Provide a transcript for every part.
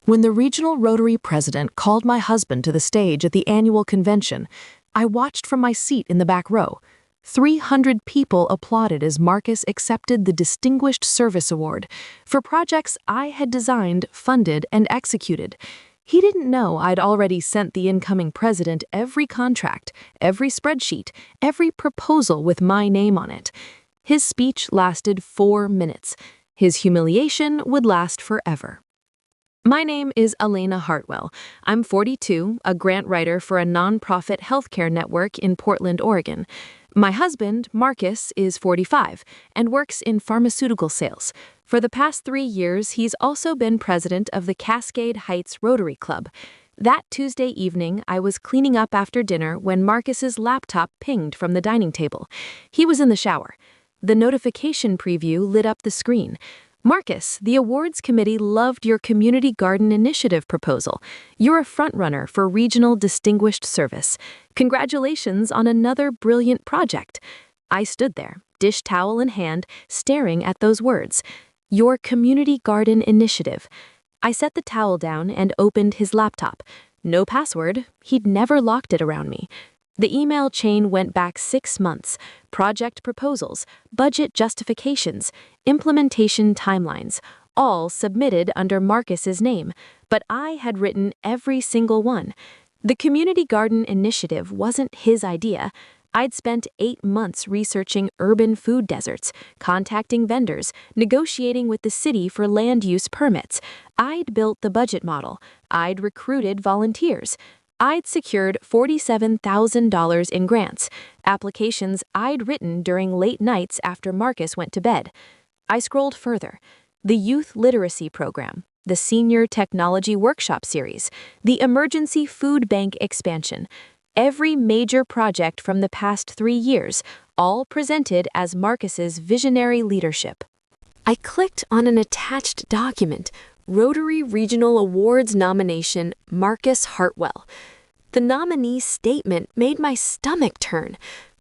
When the regional Rotary president called my husband to the stage at the annual convention, I watched from my seat in the back row. 300 people applauded as Marcus accepted the Distinguished Service Award for projects I had designed, funded, and executed. He didn't know I'd already sent the incoming president every contract, every spreadsheet, every proposal with my name on it. His speech lasted 4 minutes. His humiliation would last forever. My name is Elena Hartwell. I'm 42, a grant writer for a nonprofit healthcare network in Portland, Oregon. My husband, Marcus, is 45 and works in pharmaceutical sales. For the past 3 years, he's also been president of the Cascade Heights Rotary Club. That Tuesday evening, I was cleaning up after dinner when Marcus's laptop pinged from the dining table. He was in the shower. The notification preview lit up the screen. Marcus, the awards committee loved your Community Garden Initiative proposal. You're a frontrunner for Regional Distinguished Service. Congratulations on another brilliant project. I stood there, dish towel in hand, staring at those words. Your Community Garden Initiative. I set the towel down and opened his laptop. No password. He'd never locked it around me. The email chain went back 6 months. Project proposals, budget justifications, implementation timelines, all submitted under Marcus's name, but I had written every single one. The Community Garden Initiative wasn't his idea. I'd spent 8 months researching urban food deserts, contacting vendors, negotiating with the city for land use permits. I'd built the budget model. I'd recruited volunteers. I'd secured $47,000 in grants, applications I'd written during late nights after Marcus went to bed. I scrolled further. The Youth Literacy Program, the Senior Technology Workshop Series, the Emergency Food Bank expansion. Every major project from the past 3 years, all presented as Marcus's visionary leadership. I clicked on an attached document, Rotary Regional Awards nomination, Marcus Hartwell. The nominee statement made my stomach turn.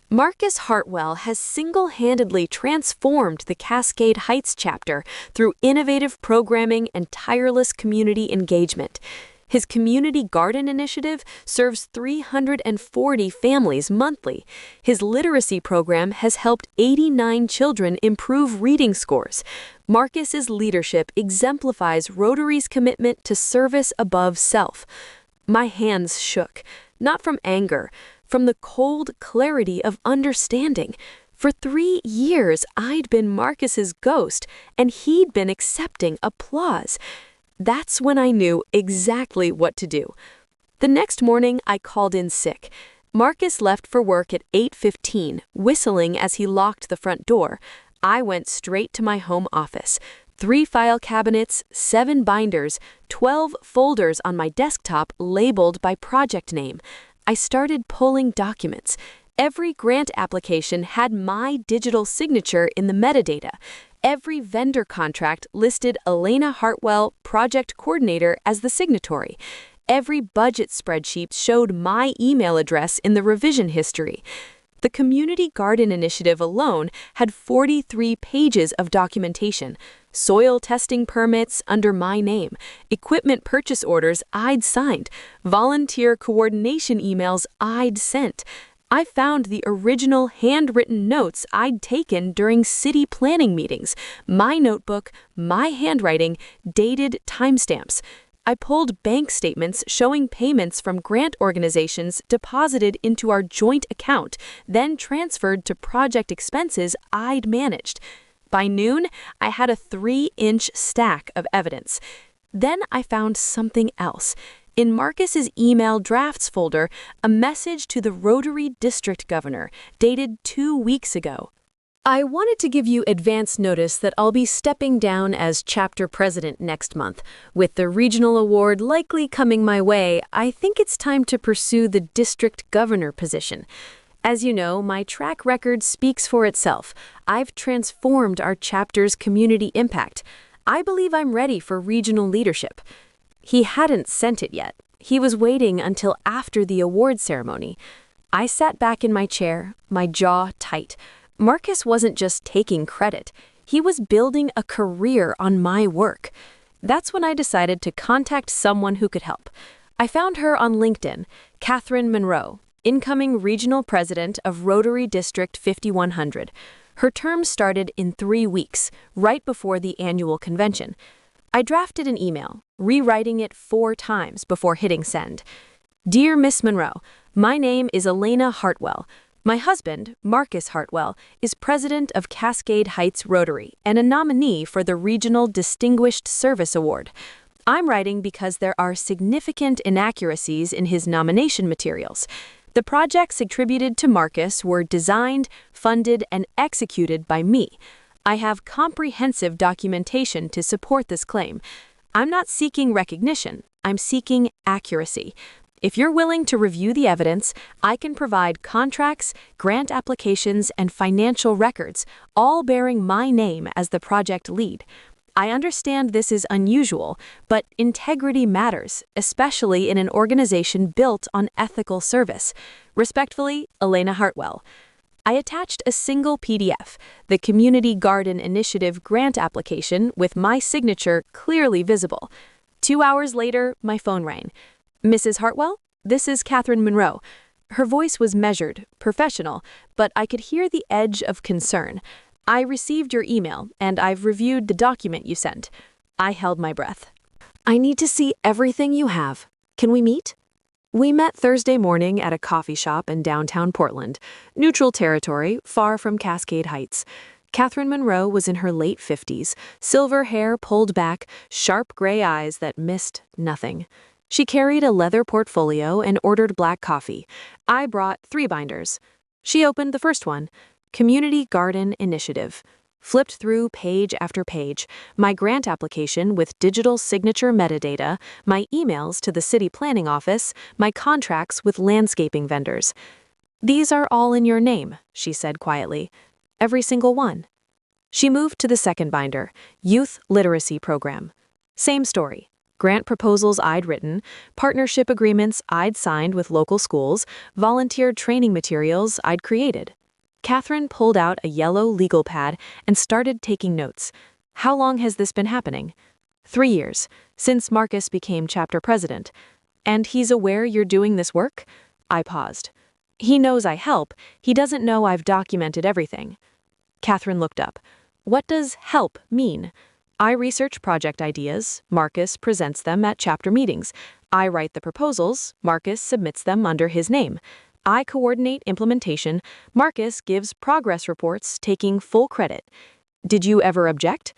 Marcus Hartwell has single-handedly transformed the Cascade Heights chapter through innovative programming and tireless community engagement. His Community Garden Initiative serves 340 families monthly. His literacy program has helped 89 children improve reading scores. Marcus's leadership exemplifies Rotary's commitment to service above self. My hands shook, not from anger, from the cold clarity of understanding. For 3 years, I'd been Marcus's ghost, and he'd been accepting applause. That's when I knew exactly what to do. The next morning, I called in sick. Marcus left for work at 8:15, whistling as he locked the front door. I went straight to my home office. 3 file cabinets, 7 binders, 12 folders on my desktop labeled by project name. I started pulling documents. Every grant application had my digital signature in the metadata. Every vendor contract listed Elena Hartwell, project coordinator, as the signatory. Every budget spreadsheet showed my email address in the revision history. The Community Garden Initiative alone had 43 pages of documentation, soil testing permits under my name, equipment purchase orders I'd signed, volunteer coordination emails I'd sent. I found the original handwritten notes I'd taken during city planning meetings, my notebook, my handwriting, dated timestamps. I pulled bank statements showing payments from grant organizations deposited into our joint account, then transferred to project expenses I'd managed. By noon, I had a 3-inch stack of evidence. Then I found something else. In Marcus's email drafts folder, a message to the Rotary District Governor, dated 2 weeks ago. I wanted to give you advance notice that I'll be stepping down as chapter president next month. With the regional award likely coming my way, I think it's time to pursue the district governor position. As you know, my track record speaks for itself. I've transformed our chapter's community impact. I believe I'm ready for regional leadership. He hadn't sent it yet. He was waiting until after the award ceremony. I sat back in my chair, my jaw tight. Marcus wasn't just taking credit. He was building a career on my work. That's when I decided to contact someone who could help. I found her on LinkedIn, Catherine Monroe, incoming regional president of Rotary District 5100. Her term started in 3 weeks, right before the annual convention. I drafted an email, rewriting it 4 times before hitting send. Dear Miss Monroe, my name is Elena Hartwell. My husband, Marcus Hartwell, is president of Cascade Heights Rotary and a nominee for the Regional Distinguished Service Award. I'm writing because there are significant inaccuracies in his nomination materials. The projects attributed to Marcus were designed, funded, and executed by me. I have comprehensive documentation to support this claim. I'm not seeking recognition, I'm seeking accuracy. If you're willing to review the evidence, I can provide contracts, grant applications, and financial records, all bearing my name as the project lead. I understand this is unusual, but integrity matters, especially in an organization built on ethical service. Respectfully, Elena Hartwell. I attached a single PDF, the Community Garden Initiative grant application with my signature clearly visible. 2 hours later, my phone rang. Mrs. Hartwell, this is Catherine Monroe. Her voice was measured, professional, but I could hear the edge of concern. I received your email, and I've reviewed the document you sent. I held my breath. I need to see everything you have. Can we meet? We met Thursday morning at a coffee shop in downtown Portland, neutral territory, far from Cascade Heights. Catherine Monroe was in her late 50s, silver hair pulled back, sharp gray eyes that missed nothing. She carried a leather portfolio and ordered black coffee. I brought 3 binders. She opened the first one, Community Garden Initiative. Flipped through page after page, my grant application with digital signature metadata, my emails to the city planning office, my contracts with landscaping vendors. These are all in your name, she said quietly. Every single one. She moved to the second binder, Youth Literacy Program. Same story. Grant proposals I'd written, partnership agreements I'd signed with local schools, volunteer training materials I'd created. Catherine pulled out a yellow legal pad and started taking notes. How long has this been happening? 3 years, since Marcus became chapter president. And he's aware you're doing this work? I paused. He knows I help. He doesn't know I've documented everything. Catherine looked up. What does help mean? I research project ideas, Marcus presents them at chapter meetings. I write the proposals, Marcus submits them under his name. I coordinate implementation, Marcus gives progress reports taking full credit. Did you ever object?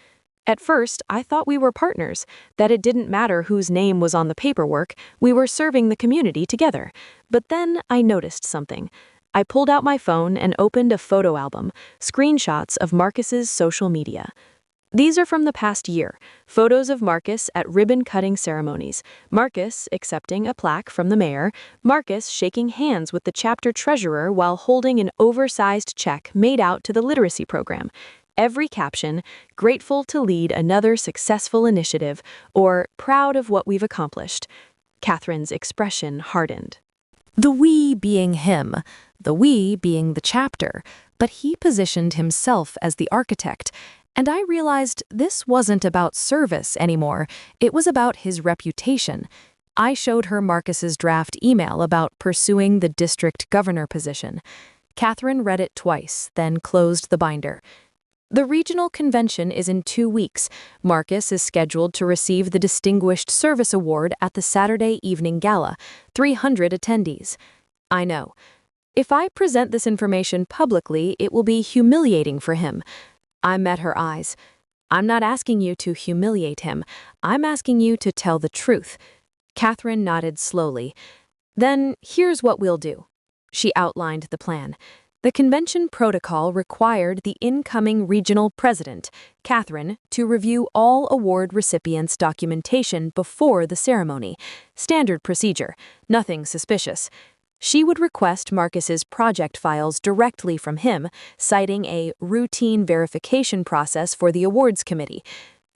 At first, I thought we were partners, that it didn't matter whose name was on the paperwork, we were serving the community together. But then I noticed something. I pulled out my phone and opened a photo album, screenshots of Marcus's social media. These are from the past year, photos of Marcus at ribbon-cutting ceremonies, Marcus accepting a plaque from the mayor, Marcus shaking hands with the chapter treasurer while holding an oversized check made out to the literacy program. Every caption, grateful to lead another successful initiative, or proud of what we've accomplished. Catherine's expression hardened. The we being him, the we being the chapter, but he positioned himself as the architect. And I realized this wasn't about service anymore, it was about his reputation. I showed her Marcus's draft email about pursuing the district governor position. Catherine read it twice, then closed the binder. The regional convention is in 2 weeks. Marcus is scheduled to receive the Distinguished Service Award at the Saturday evening gala, 300 attendees. I know. If I present this information publicly, it will be humiliating for him. I met her eyes. I'm not asking you to humiliate him. I'm asking you to tell the truth. Catherine nodded slowly. Then here's what we'll do. She outlined the plan. The convention protocol required the incoming regional president, Catherine, to review all award recipients' documentation before the ceremony. Standard procedure, nothing suspicious. She would request Marcus's project files directly from him, citing a routine verification process for the awards committee.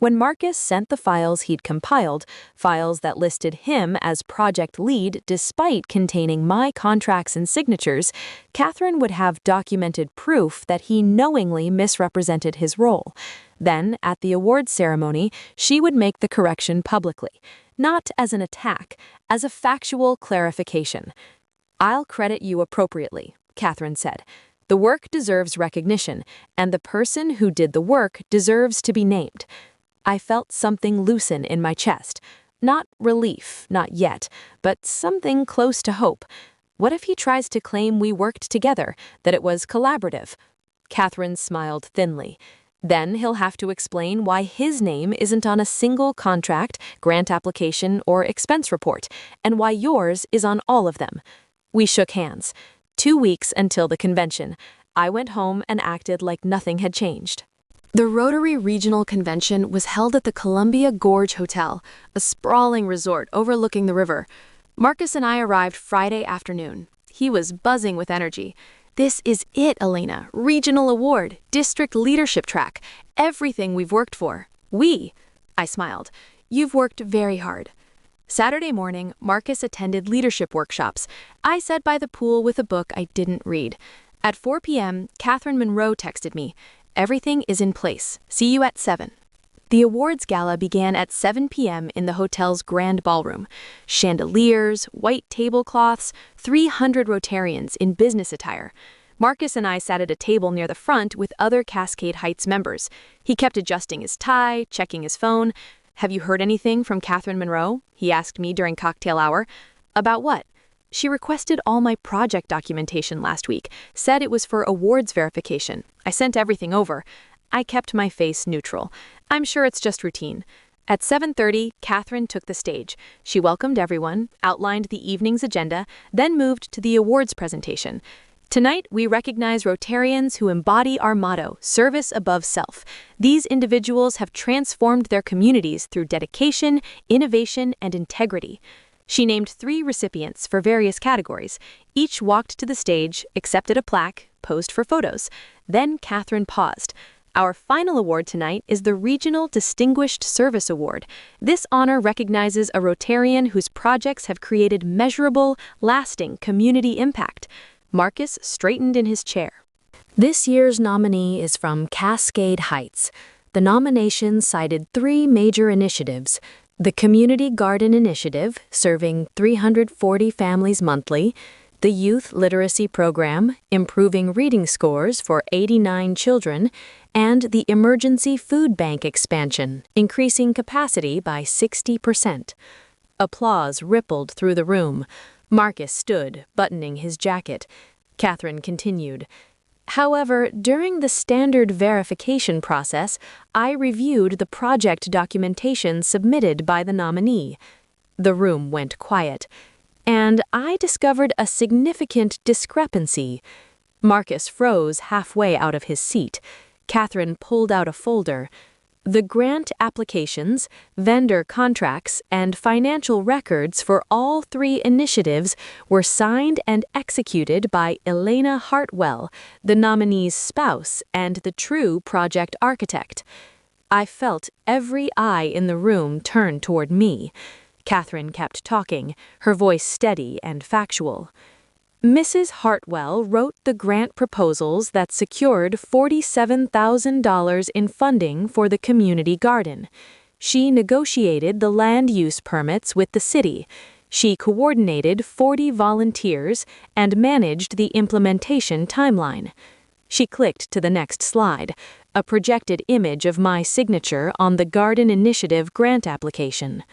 When Marcus sent the files he'd compiled, files that listed him as project lead despite containing my contracts and signatures, Catherine would have documented proof that he knowingly misrepresented his role. Then, at the awards ceremony, she would make the correction publicly, not as an attack, as a factual clarification. "I'll credit you appropriately," Catherine said. "The work deserves recognition, and the person who did the work deserves to be named." I felt something loosen in my chest. Not relief, not yet, but something close to hope. What if he tries to claim we worked together, that it was collaborative? Catherine smiled thinly. Then he'll have to explain why his name isn't on a single contract, grant application, or expense report, and why yours is on all of them. We shook hands. 2 weeks until the convention. I went home and acted like nothing had changed. The Rotary Regional Convention was held at the Columbia Gorge Hotel, a sprawling resort overlooking the river. Marcus and I arrived Friday afternoon. He was buzzing with energy. "This is it, Elena. Regional award, district leadership track, everything we've worked for." "We?" I smiled. "You've worked very hard." Saturday morning, Marcus attended leadership workshops. I sat by the pool with a book I didn't read. At 4 p.m., Catherine Monroe texted me, "Everything is in place. See you at 7. The awards gala began at 7 p.m. in the hotel's grand ballroom. Chandeliers, white tablecloths, 300 Rotarians in business attire. Marcus and I sat at a table near the front with other Cascade Heights members. He kept adjusting his tie, checking his phone. "Have you heard anything from Catherine Monroe?" he asked me during cocktail hour. "About what?" "She requested all my project documentation last week, said it was for awards verification. I sent everything over." I kept my face neutral. "I'm sure it's just routine." At 7:30, Catherine took the stage. She welcomed everyone, outlined the evening's agenda, then moved to the awards presentation. "Tonight, we recognize Rotarians who embody our motto, service above self. These individuals have transformed their communities through dedication, innovation, and integrity." She named 3 recipients for various categories. Each walked to the stage, accepted a plaque, posed for photos. Then Catherine paused. "Our final award tonight is the Regional Distinguished Service Award. This honor recognizes a Rotarian whose projects have created measurable, lasting community impact." Marcus straightened in his chair. "This year's nominee is from Cascade Heights. The nomination cited 3 major initiatives: the Community Garden Initiative, serving 340 families monthly; the Youth Literacy Program, improving reading scores for 89 children; and the Emergency Food Bank expansion, increasing capacity by 60%. Applause rippled through the room. Marcus stood, buttoning his jacket. Catherine continued. "However, during the standard verification process, I reviewed the project documentation submitted by the nominee." The room went quiet. "And I discovered a significant discrepancy." Marcus froze halfway out of his seat. Catherine pulled out a folder. "The grant applications, vendor contracts, and financial records for all 3 initiatives were signed and executed by Elena Hartwell, the nominee's spouse and the true project architect." I felt every eye in the room turn toward me. Catherine kept talking, her voice steady and factual. "Mrs. Hartwell wrote the grant proposals that secured $47,000 in funding for the community garden. She negotiated the land use permits with the city. She coordinated 40 volunteers and managed the implementation timeline." She clicked to the next slide, a projected image of my signature on the Garden Initiative grant application.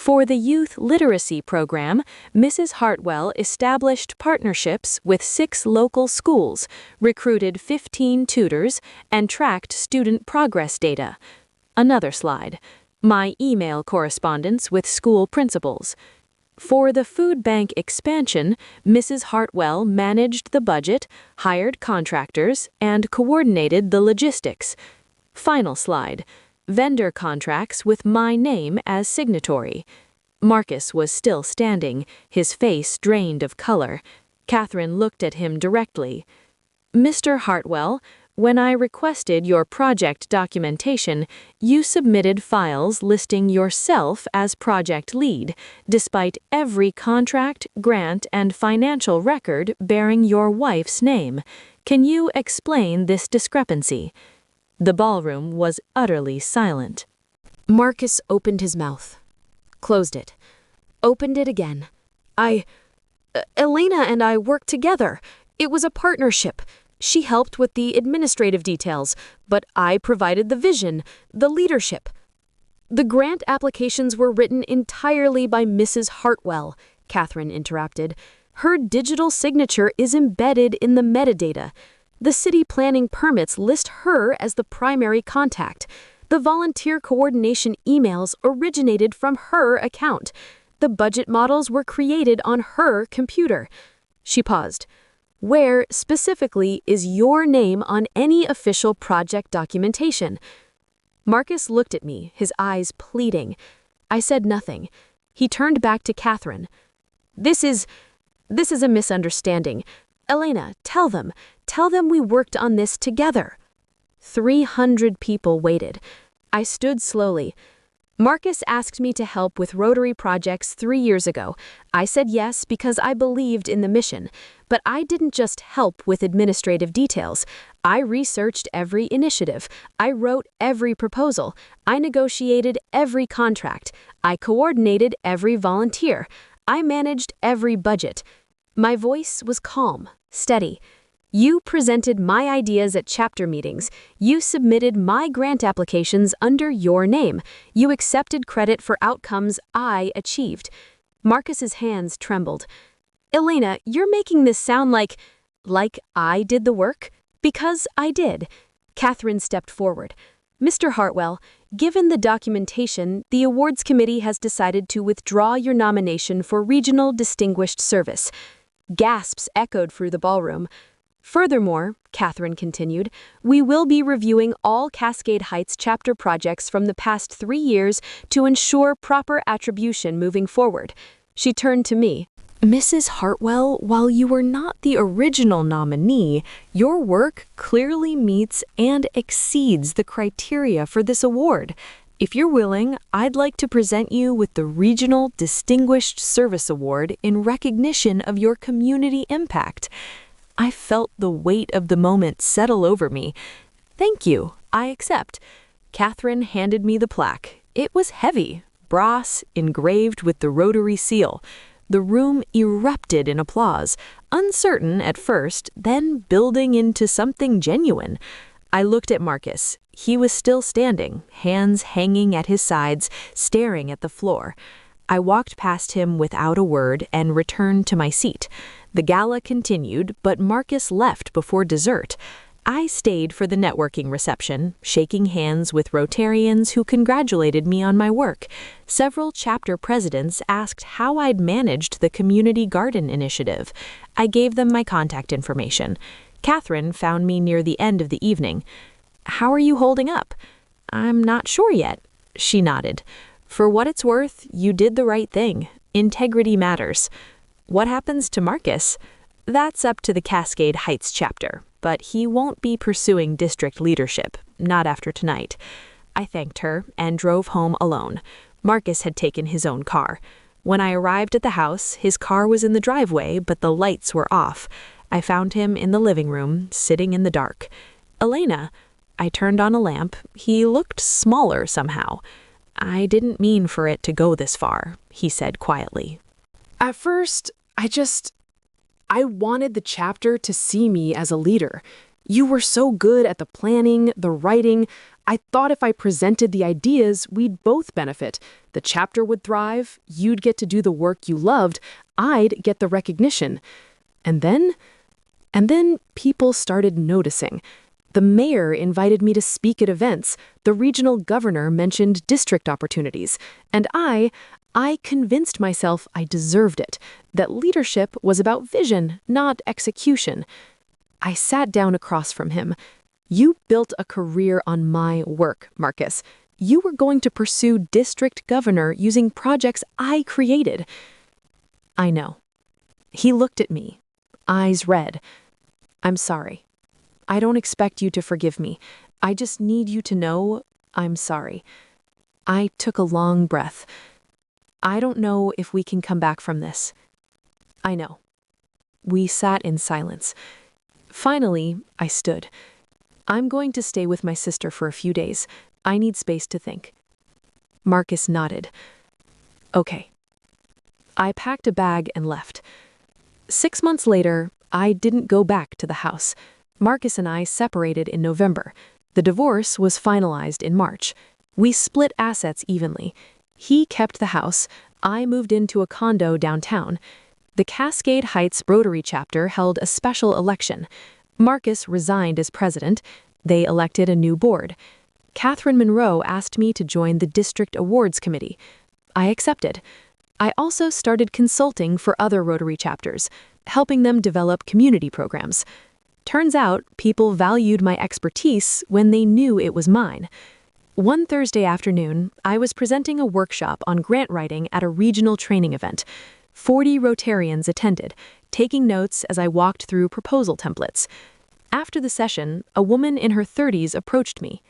"For the Youth Literacy Program, Mrs. Hartwell established partnerships with 6 local schools, recruited 15 tutors, and tracked student progress data." Another slide. My email correspondence with school principals. "For the food bank expansion, Mrs. Hartwell managed the budget, hired contractors, and coordinated the logistics." Final slide. Vendor contracts with my name as signatory. Marcus was still standing, his face drained of color. Catherine looked at him directly. "Mr. Hartwell, When I requested your project documentation, you submitted files listing yourself as project lead, despite every contract, grant, and financial record bearing your wife's name. Can you explain this discrepancy?" The ballroom was utterly silent. Marcus opened his mouth, closed it, opened it again. Elena and I worked together. It was a partnership. She helped with the administrative details, but I provided the vision, the leadership. The grant applications were written entirely by Mrs. Hartwell, Catherine interrupted. Her digital signature is embedded in the metadata. The city planning permits list her as the primary contact. The volunteer coordination emails originated from her account. The budget models were created on her computer. She paused. Where, specifically, is your name on any official project documentation? Marcus looked at me, his eyes pleading. I said nothing. He turned back to Catherine. This is a misunderstanding. Elena, tell them we worked on this together." 300 people waited. I stood slowly. Marcus asked me to help with Rotary projects 3 years ago. I said yes because I believed in the mission. But I didn't just help with administrative details. I researched every initiative. I wrote every proposal. I negotiated every contract. I coordinated every volunteer. I managed every budget. My voice was calm, steady. You presented my ideas at chapter meetings. You submitted my grant applications under your name. You accepted credit for outcomes I achieved. Marcus's hands trembled. Elena, you're making this sound like I did the work? Because I did. Catherine stepped forward. Mr. Hartwell, given the documentation, the awards committee has decided to withdraw your nomination for Regional Distinguished Service. Gasps echoed through the ballroom. Furthermore, Catherine continued, we will be reviewing all Cascade Heights chapter projects from the past 3 years to ensure proper attribution moving forward. She turned to me. Mrs. Hartwell, while you were not the original nominee, your work clearly meets and exceeds the criteria for this award. If you're willing, I'd like to present you with the Regional Distinguished Service Award in recognition of your community impact. I felt the weight of the moment settle over me. Thank you, I accept. Catherine handed me the plaque. It was heavy, brass, engraved with the Rotary seal. The room erupted in applause, uncertain at first, then building into something genuine. I looked at Marcus. He was still standing, hands hanging at his sides, staring at the floor. I walked past him without a word and returned to my seat. The gala continued, but Marcus left before dessert. I stayed for the networking reception, shaking hands with Rotarians who congratulated me on my work. Several chapter presidents asked how I'd managed the community garden initiative. I gave them my contact information. Catherine found me near the end of the evening. How are you holding up? I'm not sure yet. She nodded. For what it's worth, you did the right thing. Integrity matters. What happens to Marcus? That's up to the Cascade Heights chapter, but he won't be pursuing district leadership, not after tonight. I thanked her and drove home alone. Marcus had taken his own car. When I arrived at the house, his car was in the driveway, but the lights were off. I found him in the living room, sitting in the dark. Elena, I turned on a lamp. He looked smaller somehow. I didn't mean for it to go this far, he said quietly. At first, I wanted the chapter to see me as a leader. You were so good at the planning, the writing. I thought if I presented the ideas, we'd both benefit. The chapter would thrive, you'd get to do the work you loved, I'd get the recognition. And then people started noticing. The mayor invited me to speak at events. The regional governor mentioned district opportunities. And I convinced myself I deserved it, that leadership was about vision, not execution. I sat down across from him. You built a career on my work, Marcus. You were going to pursue district governor using projects I created. I know. He looked at me, eyes red. I'm sorry. I don't expect you to forgive me. I just need you to know I'm sorry. I took a long breath. I don't know if we can come back from this. I know. We sat in silence. Finally, I stood. I'm going to stay with my sister for a few days. I need space to think. Marcus nodded. Okay. I packed a bag and left. 6 months later, I didn't go back to the house. Marcus and I separated in November. The divorce was finalized in March. We split assets evenly. He kept the house. I moved into a condo downtown. The Cascade Heights Rotary chapter held a special election. Marcus resigned as president. They elected a new board. Catherine Monroe asked me to join the district awards committee. I accepted. I also started consulting for other Rotary chapters, helping them develop community programs. Turns out, people valued my expertise when they knew it was mine. One Thursday afternoon, I was presenting a workshop on grant writing at a regional training event. 40 Rotarians attended, taking notes as I walked through proposal templates. After the session, a woman in her 30s approached me.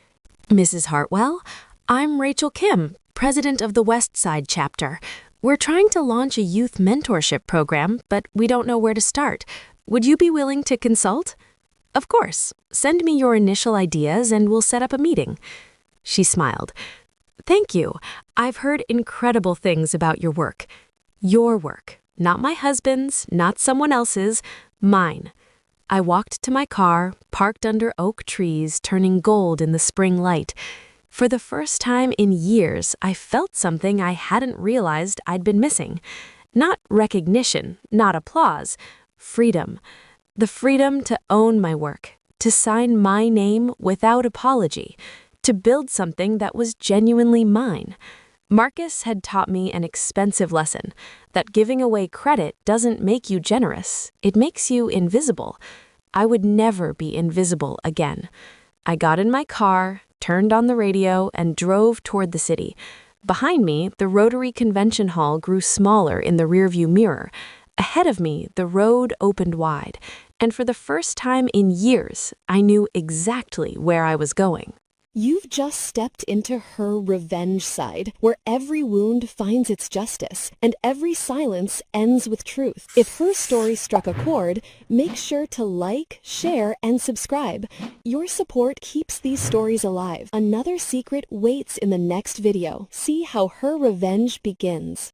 Mrs. Hartwell, I'm Rachel Kim, president of the West Side chapter. We're trying to launch a youth mentorship program, but we don't know where to start. Would you be willing to consult? Of course. Send me your initial ideas and we'll set up a meeting. She smiled. Thank you. I've heard incredible things about your work. Your work. Not my husband's, not someone else's, mine. I walked to my car, parked under oak trees, turning gold in the spring light. For the first time in years, I felt something I hadn't realized I'd been missing. Not recognition, not applause. Freedom. The freedom to own my work, to sign my name without apology, to build something that was genuinely mine. Marcus had taught me an expensive lesson, that giving away credit doesn't make you generous, it makes you invisible. I would never be invisible again. I got in my car, turned on the radio, and drove toward the city. Behind me, the Rotary Convention Hall grew smaller in the rearview mirror. Ahead of me, the road opened wide, and for the first time in years, I knew exactly where I was going. You've just stepped into her revenge side, where every wound finds its justice, and every silence ends with truth. If her story struck a chord, make sure to like, share, and subscribe. Your support keeps these stories alive. Another secret waits in the next video. See how her revenge begins.